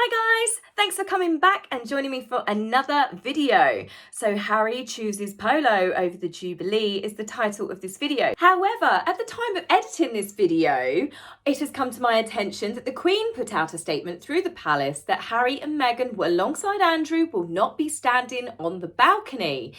Hi guys, thanks for coming back and joining me for another video. So Harry chooses Polo over the Jubilee is the title of this video. However, at the time of editing this video, it has come to my attention that the Queen put out a statement through the palace that Harry and Meghan, alongside Andrew, will not be standing on the balcony.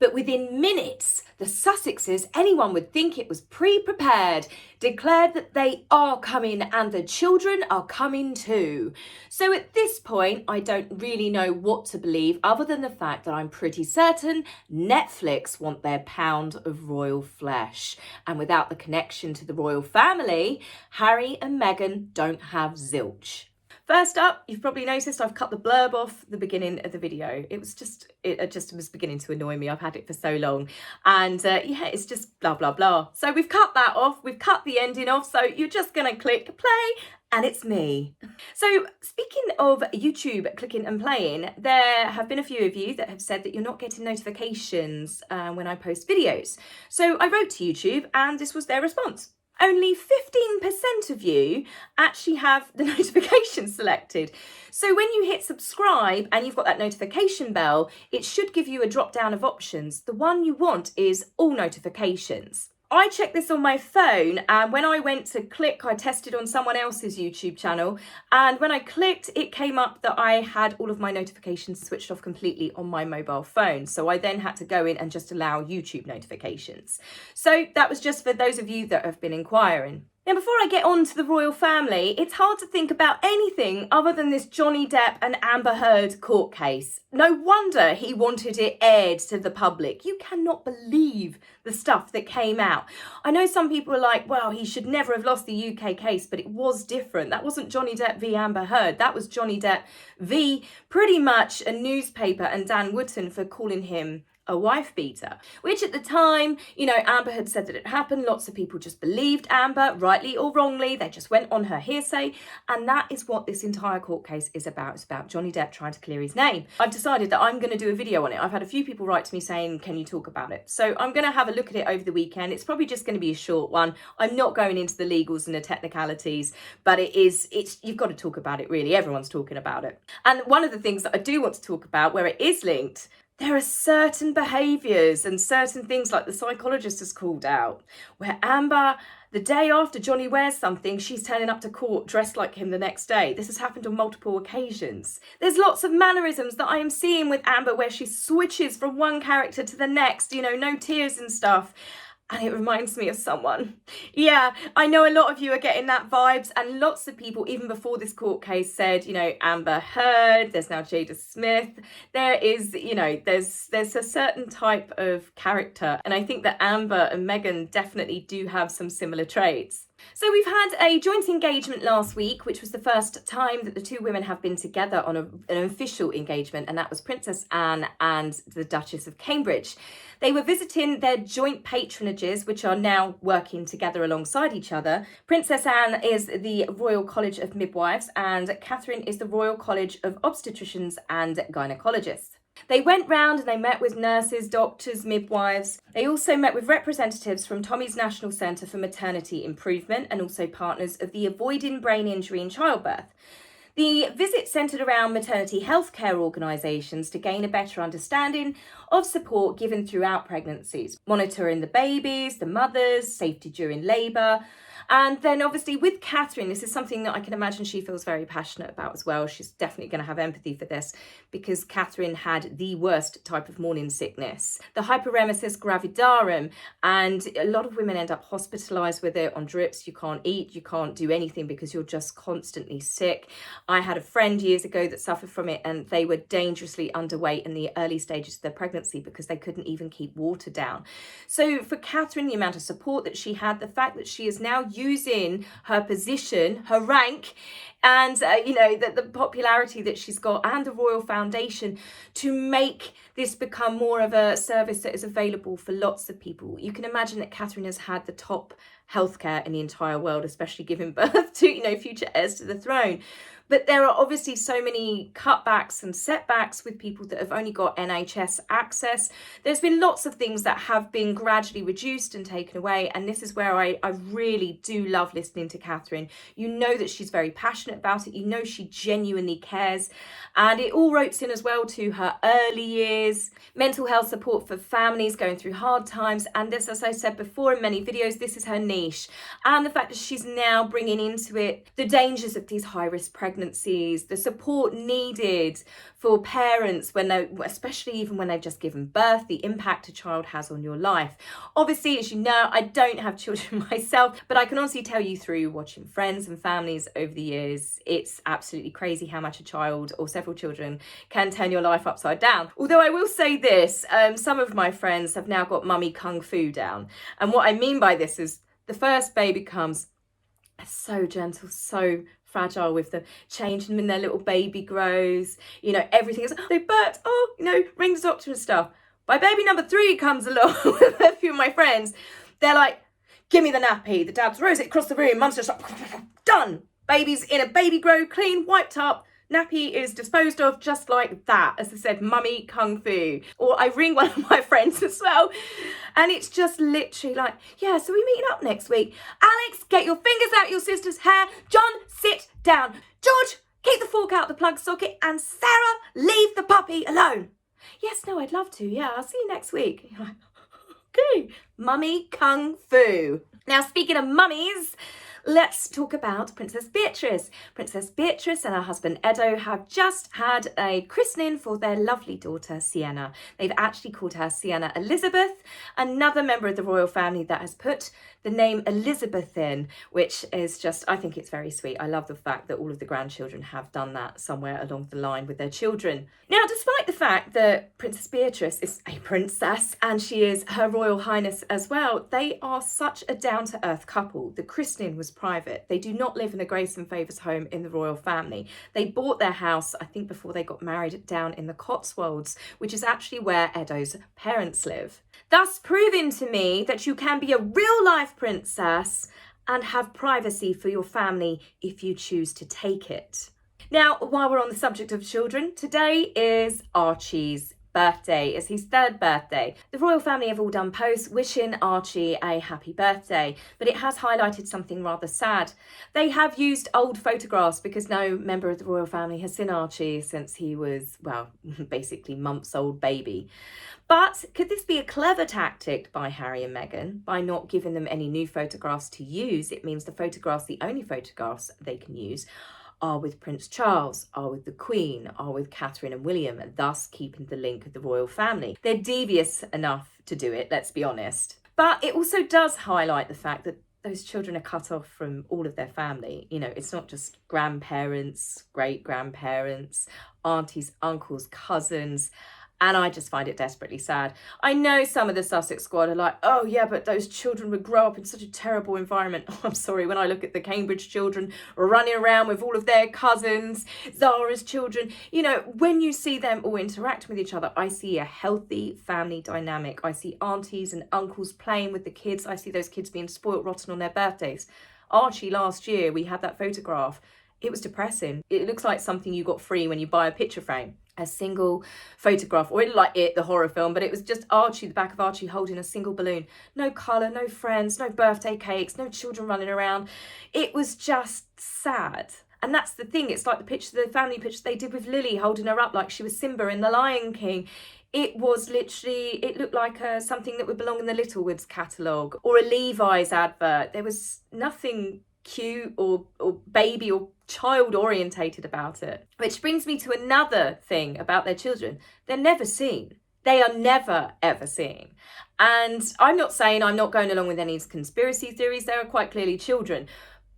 But within minutes, the Sussexes, anyone would think it was pre-prepared, declared that they are coming and the children are coming too. So at this point, I don't really know what to believe other than the fact that I'm pretty certain Netflix want their pound of royal flesh. And without the connection to the royal family, Harry and Meghan don't have zilch. First up, you've probably noticed I've cut the blurb off the beginning of the video. It just was beginning to annoy me. I've had it for so long. And yeah, it's just blah, blah, blah. So we've cut that off. We've cut the ending off. So you're just going to click play and it's me. So speaking of YouTube clicking and playing, there have been a few of you that have said that you're not getting notifications when I post videos. So I wrote to YouTube and this was their response. Only 15% of you actually have the notification selected. So when you hit subscribe and you've got that notification bell, it should give you a drop down of options. The one you want is all notifications. I checked this on my phone, and when I went to click, I tested on someone else's YouTube channel, and when I clicked, it came up that I had all of my notifications switched off completely on my mobile phone. So I then had to go in and just allow YouTube notifications. So that was just for those of you that have been inquiring. Now, before I get on to the royal family, it's hard to think about anything other than this Johnny Depp and Amber Heard court case. No wonder he wanted it aired to the public. You cannot believe the stuff that came out. I know some people are like, well, he should never have lost the UK case, but it was different. That wasn't Johnny Depp v Amber Heard. That was Johnny Depp v pretty much a newspaper and Dan Wootton for calling him a wife beater, which at the time, Amber had said that it happened. Lots of people just believed Amber, rightly or wrongly. They just went on her hearsay. And that is what this entire court case is about. It's about Johnny Depp trying to clear his name. I've decided that I'm going to do a video on it. I've had a few people write to me saying, can you talk about it? So I'm going to have a look at it over the weekend. It's probably just going to be a short one. I'm not going into the legals and the technicalities, but you've got to talk about it, really. Everyone's talking about it. And one of the things that I do want to talk about, where it is linked, there are certain behaviours and certain things, like the psychologist has called out, where Amber, the day after Johnny wears something, she's turning up to court dressed like him the next day. This has happened on multiple occasions. There's lots of mannerisms that I am seeing with Amber where she switches from one character to the next, no tears and stuff. And it reminds me of someone. Yeah, I know a lot of you are getting that vibes, and lots of people, even before this court case, said, Amber Heard, there's now Jada Smith. There is, there's a certain type of character. And I think that Amber and Meghan definitely do have some similar traits. So we've had a joint engagement last week, which was the first time that the two women have been together on an official engagement, and that was Princess Anne and the Duchess of Cambridge. They were visiting their joint patronages, which are now working together alongside each other. Princess Anne is the Royal College of Midwives, and Catherine is the Royal College of Obstetricians and Gynecologists. They went round and they met with nurses, doctors, midwives. They also met with representatives from Tommy's National Centre for Maternity Improvement and also partners of the Avoiding Brain Injury in Childbirth. The visit centred around maternity healthcare organisations to gain a better understanding of support given throughout pregnancies, monitoring the babies, the mothers, safety during labour. And then obviously with Catherine, this is something that I can imagine she feels very passionate about as well. She's definitely going to have empathy for this because Catherine had the worst type of morning sickness, the hyperemesis gravidarum, and a lot of women end up hospitalised with it on drips. You can't eat, you can't do anything because you're just constantly sick. I had a friend years ago that suffered from it, and they were dangerously underweight in the early stages of their pregnancy because they couldn't even keep water down. So for Catherine, the amount of support that she had, the fact that she is now using her position, her rank, and the popularity that she's got and the Royal Foundation to make this become more of a service that is available for lots of people. You can imagine that Catherine has had the top healthcare in the entire world, especially giving birth to future heirs to the throne. But there are obviously so many cutbacks and setbacks with people that have only got NHS access. There's been lots of things that have been gradually reduced and taken away. And this is where I really do love listening to Catherine. You know that she's very passionate about it. You know she genuinely cares. And it all ropes in as well to her early years, mental health support for families going through hard times. And this, as I said before in many videos, this is her niche. And the fact that she's now bringing into it the dangers of these high-risk pregnancies, the support needed for parents when they, especially even when they've just given birth, the impact a child has on your life. Obviously, as you know, I don't have children myself, but I can honestly tell you through watching friends and families over the years, it's absolutely crazy how much a child or several children can turn your life upside down. Although I will say this, some of my friends have now got mummy kung fu down. And what I mean by this is the first baby comes so gentle, so fragile with them, changing them in their little baby grows, you know, everything is, they burped, oh, you know, ring the doctor and stuff. By baby number 3 comes along with a few of my friends, they're like, give me the nappy. The dad throws it across the room, mum's just like, done. Baby's in a baby grow, clean, wiped up. Nappy is disposed of just like that. As I said, mummy kung fu. Or I ring one of my friends as well, and it's just literally like, yeah, so we're meeting up next week. Alex, get your fingers out your sister's hair. John, sit down. George, keep the fork out the plug socket. And Sarah, leave the puppy alone. Yes, no, I'd love to. Yeah, I'll see you next week. You're like, okay, mummy kung fu. Now, speaking of mummies, let's talk about Princess Beatrice. Princess Beatrice and her husband Edo have just had a christening for their lovely daughter Sienna. They've actually called her Sienna Elizabeth, another member of the royal family that has put the name Elizabeth in, which is just, I think it's very sweet. I love the fact that all of the grandchildren have done that somewhere along the line with their children. Now, despite the fact that Princess Beatrice is a princess and she is Her Royal Highness as well, they are such a down-to-earth couple. The christening was private. They do not live in a Grace and Favours home in the royal family. They bought their house, I think before they got married, down in the Cotswolds, which is actually where Edo's parents live. Thus proving to me that you can be a real-life princess and have privacy for your family if you choose to take it. Now, while we're on the subject of children, today is Archie's birthday. It's his 3rd birthday. The royal family have all done posts wishing Archie a happy birthday, but it has highlighted something rather sad. They have used old photographs because no member of the royal family has seen Archie since he was, well, basically months old baby. But could this be a clever tactic by Harry and Meghan? By not giving them any new photographs to use, it means the only photographs they can use are with Prince Charles, are with the Queen, are with Catherine and William, thus keeping the link of the royal family. They're devious enough to do it, let's be honest. But it also does highlight the fact that those children are cut off from all of their family. You know, it's not just grandparents, great-grandparents, aunties, uncles, cousins. And I just find it desperately sad. I know some of the Sussex squad are like, oh yeah, but those children would grow up in such a terrible environment. Oh, I'm sorry, when I look at the Cambridge children running around with all of their cousins, Zara's children, you know, when you see them all interact with each other, I see a healthy family dynamic. I see aunties and uncles playing with the kids. I see those kids being spoilt rotten on their birthdays. Archie, last year, we had that photograph. It was depressing. It looks like something you got free when you buy a picture frame. A single photograph, or like It, the horror film, but it was just Archie, the back of Archie holding a single balloon. No colour, no friends, no birthday cakes, no children running around. It was just sad. And that's the thing, it's like the family picture they did with Lily holding her up like she was Simba in The Lion King. It was literally, it looked like something that would belong in the Littlewoods catalogue or a Levi's advert. There was nothing cute or baby or child orientated about it. Which brings me to another thing about their children. They're never seen. They are never ever seen. And I'm not saying I'm not going along with any conspiracy theories. They are quite clearly children.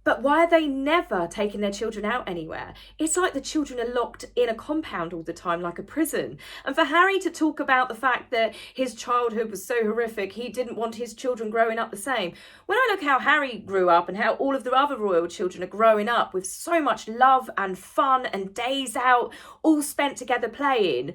But why are they never taking their children out anywhere? It's like the children are locked in a compound all the time, like a prison. And for Harry to talk about the fact that his childhood was so horrific, he didn't want his children growing up the same. When I look how Harry grew up and how all of the other royal children are growing up with so much love and fun and days out, all spent together playing,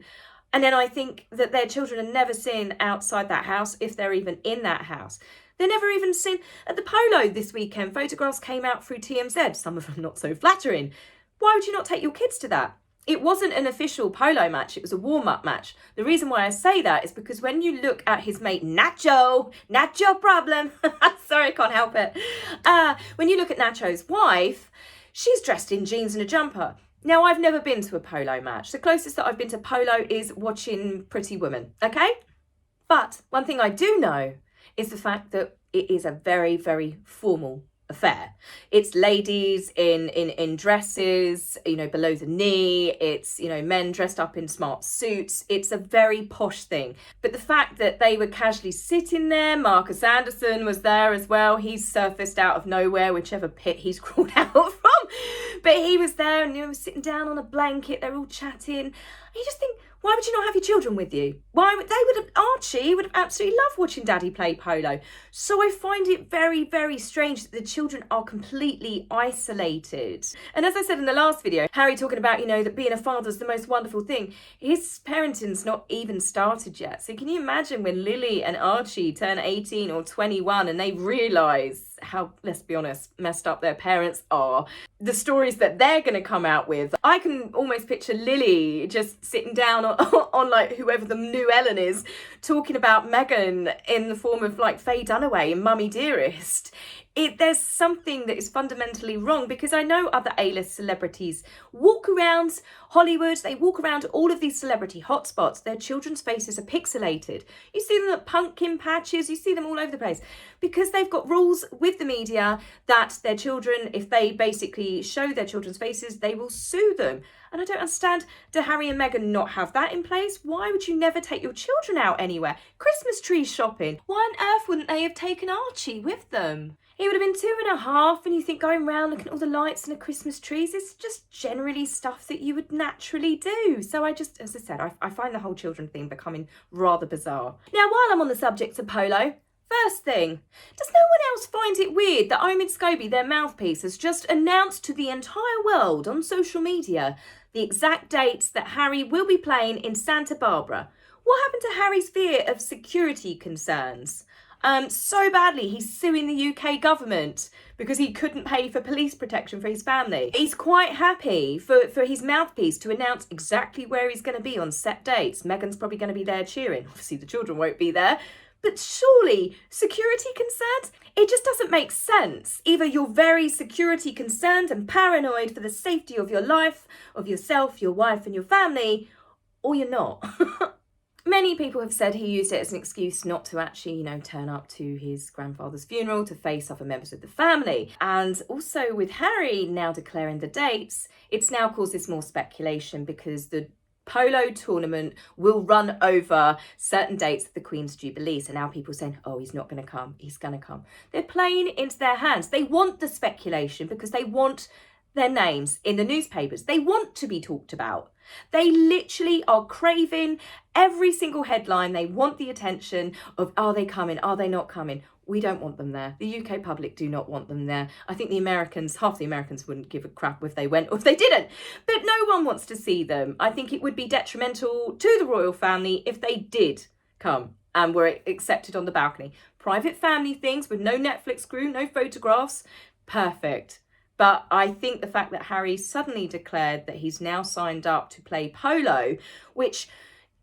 and then I think that their children are never seen outside that house, if they're even in that house. They're never even seen at the Polo this weekend. Photographs came out through TMZ, some of them not so flattering. Why would you not take your kids to that? It wasn't an official polo match, it was a warm-up match. The reason why I say that is because when you look at his mate Nacho, not your problem, sorry, I can't help it. When you look at Nacho's wife, she's dressed in jeans and a jumper. Now, I've never been to a polo match. The closest that I've been to polo is watching Pretty Woman, okay? But one thing I do know is the fact that it is a very, very formal affair. It's ladies in dresses, below the knee. It's, men dressed up in smart suits. It's a very posh thing. But the fact that they were casually sitting there, Marcus Anderson was there as well. He's surfaced out of nowhere, whichever pit he's crawled out from. But he was there and sitting down on a blanket. They're all chatting. And you just think, why would you not have your children with you? Archie would have absolutely loved watching Daddy play polo. So I find it very, very strange that the children are completely isolated. And as I said in the last video, Harry talking about, that being a father is the most wonderful thing. His parenting's not even started yet. So can you imagine when Lily and Archie turn 18 or 21 and they realise how, let's be honest, messed up their parents are, the stories that they're going to come out with. I can almost picture Lily just sitting down on like whoever the new Ellen is, talking about Meghan in the form of like Faye Dunaway and Mummy Dearest. There's something that is fundamentally wrong, because I know other A-list celebrities walk around Hollywood, they walk around all of these celebrity hotspots, their children's faces are pixelated. You see them at pumpkin patches, you see them all over the place, because they've got rules with the media that their children, if they basically show their children's faces, they will sue them. And I don't understand, do Harry and Meghan not have that in place? Why would you never take your children out anywhere? Christmas tree shopping. Why on earth wouldn't they have taken Archie with them? He would have been 2.5, and you think going around looking at all the lights and the Christmas trees is just generally stuff that you would naturally do. So as I said, I find the whole children thing becoming rather bizarre. Now, while I'm on the subject of polo, first thing, does no one else find it weird that Omid Scobie, their mouthpiece, has just announced to the entire world on social media the exact dates that Harry will be playing in Santa Barbara? What happened to Harry's fear of security concerns? So badly, he's suing the UK government because he couldn't pay for police protection for his family. He's quite happy for his mouthpiece to announce exactly where he's going to be on set dates. Meghan's probably going to be there cheering. Obviously, the children won't be there. But surely, security concerns? It just doesn't make sense. Either you're very security concerned and paranoid for the safety of your life, of yourself, your wife and your family, or you're not. Many people have said he used it as an excuse not to actually, turn up to his grandfather's funeral to face other members of the family. And also with Harry now declaring the dates, it's now causes more speculation, because the polo tournament will run over certain dates of the Queen's Jubilee. So now people are saying, oh, he's not going to come, he's going to come. They're playing into their hands. They want the speculation because they want their names in the newspapers. They want to be talked about. They literally are craving every single headline. They want the attention of, are they coming? Are they not coming? We don't want them there. The UK public do not want them there. I think half the Americans wouldn't give a crap if they went or if they didn't. But no one wants to see them. I think it would be detrimental to the royal family if they did come and were accepted on the balcony. Private family things with no Netflix crew, no photographs, perfect. But I think the fact that Harry suddenly declared that he's now signed up to play polo, which,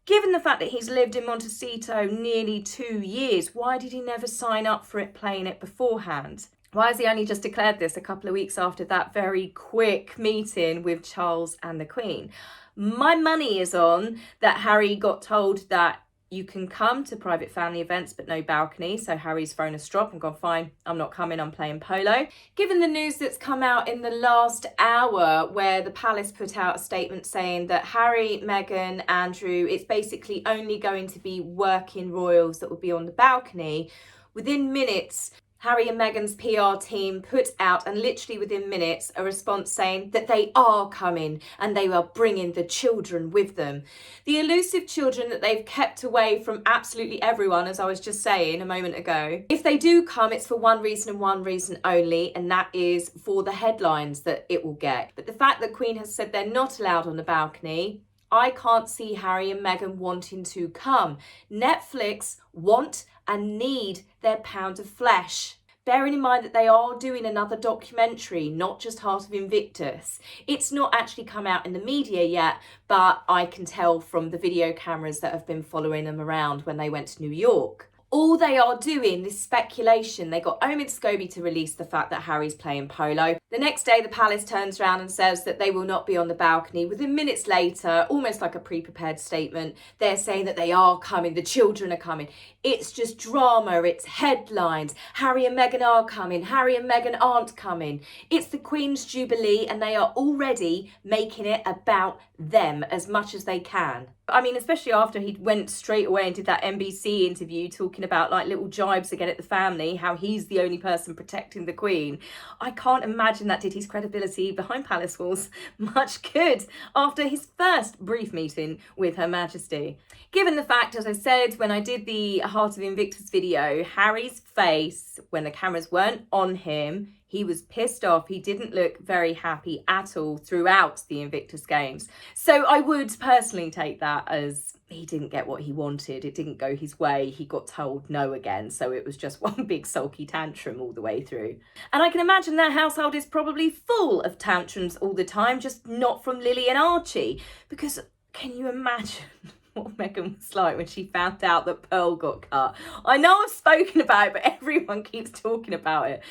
given the fact that he's lived in Montecito nearly 2 years, why did he never sign up for it, playing it beforehand? Why has he only just declared this a couple of weeks after that very quick meeting with Charles and the Queen? My money is on that Harry got told that you can come to private family events, but no balcony. So Harry's thrown a strop and gone, fine, I'm not coming, I'm playing polo. Given the news that's come out in the last hour, where the palace put out a statement saying that Harry, Meghan, Andrew, it's basically only going to be working royals that will be on the balcony. Within minutes, Harry and Meghan's PR team put out, and literally within minutes, a response saying that they are coming and they are bringing the children with them. The elusive children that they've kept away from absolutely everyone, as I was just saying a moment ago. If they do come, it's for one reason and one reason only, and that is for the headlines that it will get. But the fact that Queen has said they're not allowed on the balcony, I can't see Harry and Meghan wanting to come. Netflix want and need their pound of flesh. bearing in mind that they are doing another documentary, not just Heart of Invictus. It's not actually come out in the media yet, but I can tell from the video cameras that have been following them around when they went to New York. All they are doing, this speculation, they got Omid Scobie to release the fact that Harry's playing polo. The next day, the palace turns around and says that they will not be on the balcony. Within minutes later, almost like a pre-prepared statement, they're saying that they are coming, the children are coming. It's just drama, it's headlines. Harry and Meghan are coming, Harry and Meghan aren't coming. It's the Queen's Jubilee and they are already making it about them as much as they can. I mean, especially after he went straight away and did that NBC interview talking about like little jibes again at the family, how he's the only person protecting the Queen. I can't imagine that did his credibility behind palace walls much good after his first brief meeting with Her Majesty. Given the fact, as I said, when I did the Heart of Invictus video, Harry's face when the cameras weren't on him, he was pissed off. He didn't look very happy at all throughout the Invictus Games. So I would personally take that as he didn't get what he wanted. It didn't go his way. He got told no again. So it was just one big sulky tantrum all the way through. And I can imagine their household is probably full of tantrums all the time, just not from Lily and Archie. Because can you imagine what Meghan was like when she found out that Pearl got cut? I know I've spoken about it, but everyone keeps talking about it.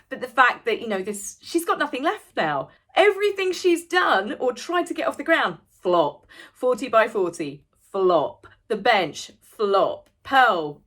But the fact that, you know, she's got nothing left now. Everything she's done or tried to get off the ground, flop. 40 by 40, flop. The bench, flop. Pearl,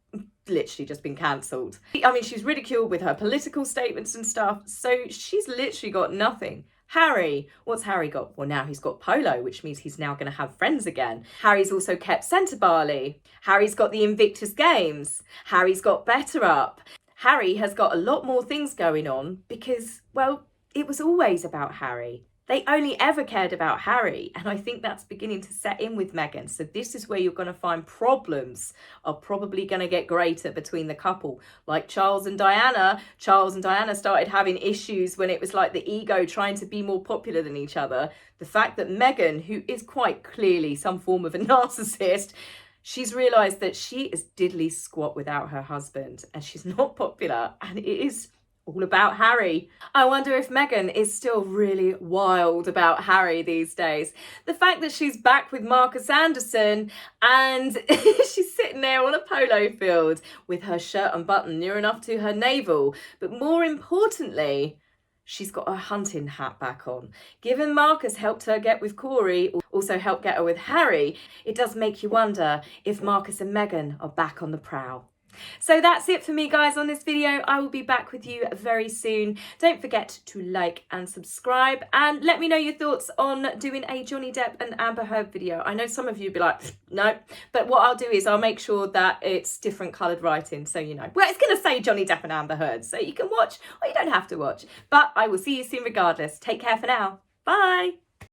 literally just been cancelled. I mean, she's ridiculed with her political statements and stuff, so she's literally got nothing. Harry, what's Harry got? Well, now he's got Polo, which means he's now going to have friends again. Harry's also kept Centre Barley. Harry's got the Invictus Games. Harry's got Better Up. Harry has got a lot more things going on because, well, it was always about Harry. They only ever cared about Harry, and I think that's beginning to set in with Meghan. So this is where you're going to find problems are probably going to get greater between the couple. Like Charles and Diana. Charles and Diana started having issues when it was like the ego trying to be more popular than each other. The fact that Meghan, who is quite clearly some form of a narcissist, she's realised that she is diddly squat without her husband and she's not popular and it is all about Harry. I wonder if Meghan is still really wild about Harry these days. The fact that she's back with Marcus Anderson and she's sitting there on a polo field with her shirt unbuttoned near enough to her navel. But more importantly, she's got her hunting hat back on. Given Marcus helped her get with Corey, also helped get her with Harry, it does make you wonder if Marcus and Meghan are back on the prowl. So that's it for me, guys, on this video. I will be back with you very soon. Don't forget to like and subscribe and let me know your thoughts on doing a Johnny Depp and Amber Heard video. I know some of you be like, no, but what I'll do is I'll make sure that it's different coloured writing, so you know. Well, it's going to say Johnny Depp and Amber Heard, so you can watch or you don't have to watch. But I will see you soon regardless. Take care for now. Bye.